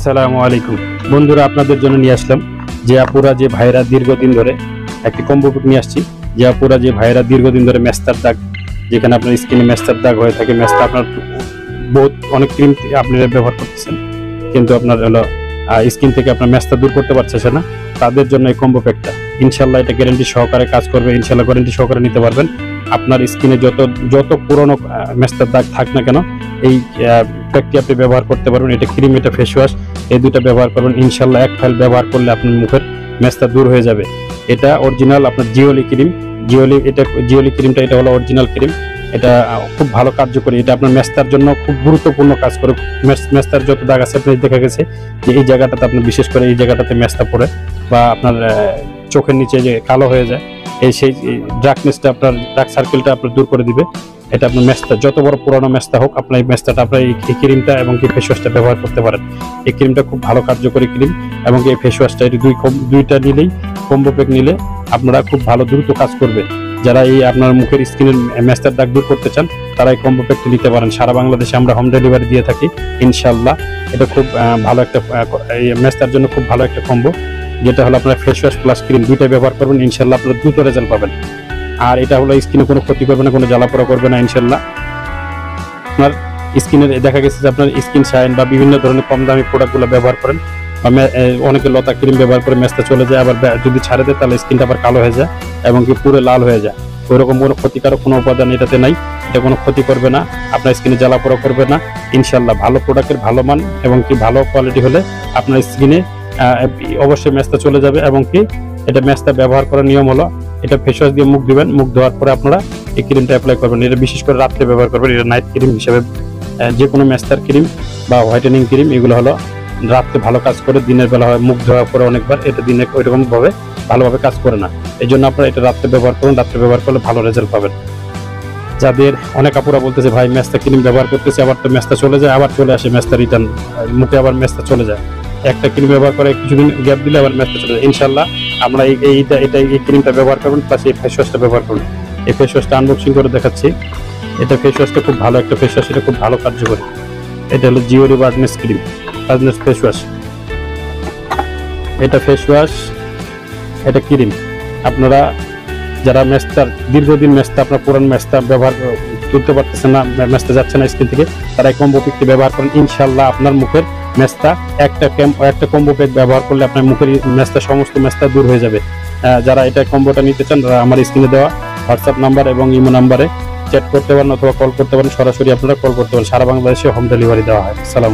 আসসালামু আলাইকুম বন্ধুরা, আপনাদের জন্য নিয়ে আসলাম যে আপুরা যে ভাইরা দীর্ঘদিন ধরে একটি কম্বো বুক নিয়ে আসছি। যে আপুরা যে ভাইরা দীর্ঘদিন ধরে মেস্তার দাগ, যেখানে আপনার স্কিনে মেস্তার দাগ হয়ে থাকে, মেস্তা আপনার বহুত অনেক ক্রিম আপনারা ব্যবহার করতেছেন কিন্তু আপনার হলো স্কিন থেকে আপনার মেস্তা দূর করতে পারছে না, তাদের জন্য এই কম্বো প্যাকটা ইনশাল্লাহ এটা গ্যারান্টি সহকারে কাজ করবে। ইনশাল্লাহ গ্যারান্টি সহকারে নিতে পারবেন। আপনার স্কিনে যত পুরনো মেস্তার দাগ থাক না কেন, এই প্যাকটি আপনি ব্যবহার করতে পারবেন। এটা ক্রিম, এটা ফেস ওয়াশ, এই দুটো ব্যবহার করবেন। ইনশাল্লাহ এক ফাইল ব্যবহার করলে আপনার মুখের মেস্তা দূর হয়ে যাবে। এটা অরিজিনাল আপনার জিওলি ক্রিম, জিওলি ক্রিমটা এটা হলো অরিজিনাল ক্রিম। এটা খুব ভালো কার্যকরী। এটা আপনার মেস্তার জন্য খুব গুরুত্বপূর্ণ কাজ করে। মেস্তার যত দাগ আছে আপনার দেখা গেছে যে এই জায়গাটাতে আপনার বিশেষ করে এই জায়গাটাতে মেস্তা পড়ে বা আপনার চোখের নিচে যে কালো হয়ে যায়, সেই ডার্কনেসটা আপনার ডার্ক সার্কেলটা আপনার দূর করে দিবে। এটা আপনার মেস্তা যত বড় পুরনো মেস্তা হোক, আপনার এই মেস্তাটা আপনার এই ক্রিমটা এবং কি ফেস ওয়াশটা ব্যবহার করতে পারেন। এই ক্রিমটা খুব ভালো কার্যকরী ক্রিম এবং এই ফেস ওয়াশটা দুইটা নিলেই, কম্বো প্যাক নিলে আপনারা খুব ভালো দ্রুত কাজ করবে। যারা এই আপনার মুখের স্কিনের মেস্তার দাগ দূর করতে চান তারা এই কম্বো প্যাকটি নিতে পারেন। সারা বাংলাদেশে আমরা হোম ডেলিভারি দিয়ে থাকি ইনশাল্লাহ। এটা খুব ভালো একটা এই মেস্তার জন্য খুব ভালো একটা কম্বো, যেটা হলো আপনার ফেস ওয়াশ প্লাস ক্রিম দুইটাই ব্যবহার করবেন। ইনশাল্লাহ আপনারা দ্রুত রেজাল্ট পাবেন। আর এটা হলো স্কিনে কোনো ক্ষতি করবে না, কোনো জ্বালাপোড়া করবে না ইনশাল্লাহ। আপনার স্কিনের দেখা গেছে যে আপনার স্কিন শাইন বা বিভিন্ন ধরনের কম দামি প্রোডাক্টগুলো ব্যবহার করেন, বা অনেকে লতা ক্রিম ব্যবহার করে মেস্তা চলে যায়, আবার যদি ছাড়ে দেয় তাহলে স্কিনটা আবার কালো হয়ে যায় এবং কি পুরো লাল হয়ে যায়। ওইরকম কোনো ক্ষতিকারক কোনো উপাদান এটাতে নাই। এটা কোনো ক্ষতি করবে না, আপনার স্কিনে জ্বালাপোড়া করবে না ইনশাল্লাহ। ভালো প্রোডাক্টের ভালো মান এবং কি ভালো কোয়ালিটি হলে আপনার স্কিনে অবশ্যই মেস্তা চলে যাবে। এবং কি এটা মেস্তা ব্যবহার করার নিয়ম হলো, এটা ফেস ওয়াশ দিয়ে মুখ দিবেন, মুখ ধোয়ার পরে আপনারা এই ক্রিমটা অ্যাপ্লাই করবেন। এটা বিশেষ করে রাত্রে ব্যবহার করবেন। এটা নাইট ক্রিম হিসেবে, যে কোনো মেস্তার ক্রিম বা হোয়াইটেনিং ক্রিম এগুলো হলো রাত্রে ভালো কাজ করে, দিনের বেলা হয় মুখ ধোয়ার পরে অনেকবার, এটা দিনে ওইরকম ভাবে ভালোভাবে কাজ করে না। এই জন্য আপনারা এটা রাত্রে ব্যবহার করুন। রাত্রে ব্যবহার করলে ভালো রেজাল্ট পাবেন। যাদের অনেক আপুরা বলতেছে ভাই মেস্তা ক্রিম ব্যবহার করতেছে, আবার তো মেস্তা চলে যায়, আবার চলে আসে মেস্তা রিটার্ন, মুখে আবার মেস্তা চলে যায়। একটা ক্রিম ব্যবহার করে কিছুদিন গ্যাপ দিলে আবার মেস্তা চলে যায়। ইনশাল্লাহ আমরা এই ক্রিমটা ব্যবহার করবেন, প্লাস এই ফেস ওয়াশটা ব্যবহার করুন। এই ফেস ওয়াশটা আনবক্সিং করে দেখাচ্ছি। এটা ফেস ওয়াশটা খুব ভালো একটা ফেস ওয়াশ, এটা খুব ভালো কার্যকরী। এটা হলো জিওলি বার্ডনেস ক্রিম, বার্ডনেস ফেস ওয়াশ। এটা ফেস ওয়াশ, এটা ক্রিম। আপনারা যারা মেস্তার দীর্ঘদিন মেস্তা, আপনার পুরান মেস্তা ব্যবহার তুলতে পারতেছেন না, মেস্তা যাচ্ছে না স্কিন থেকে, তারা এই কম্বো প্যাকটি ব্যবহার করেন। ইনশাল্লাহ আপনার মুখের মেস্তা একটা কম্বো প্যাক ব্যবহার করলে আপনার মুখের মেস্তা, সমস্ত মেস্তা দূর হয়ে যাবে। যারা এটা কম্বোটা নিতে চান তারা আমার স্ক্রিনে দেওয়া হোয়াটসঅ্যাপ নাম্বার এবং ইমো নাম্বারে চ্যাট করতে পারেন অথবা কল করতে পারেন। সরাসরি আপনারা কল করতে পারেন। সারা বাংলাদেশে হোম ডেলিভারি দেওয়া হয়। আসসালামু আলাইকুম।